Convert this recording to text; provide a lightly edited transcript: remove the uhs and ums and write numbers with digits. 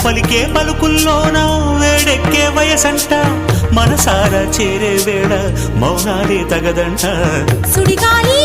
పలికే పలుకుల్లోన వేడెక్కే వయసంట మనసారా చేరే వేళ మౌనాలే తగదంట సుడిగాలి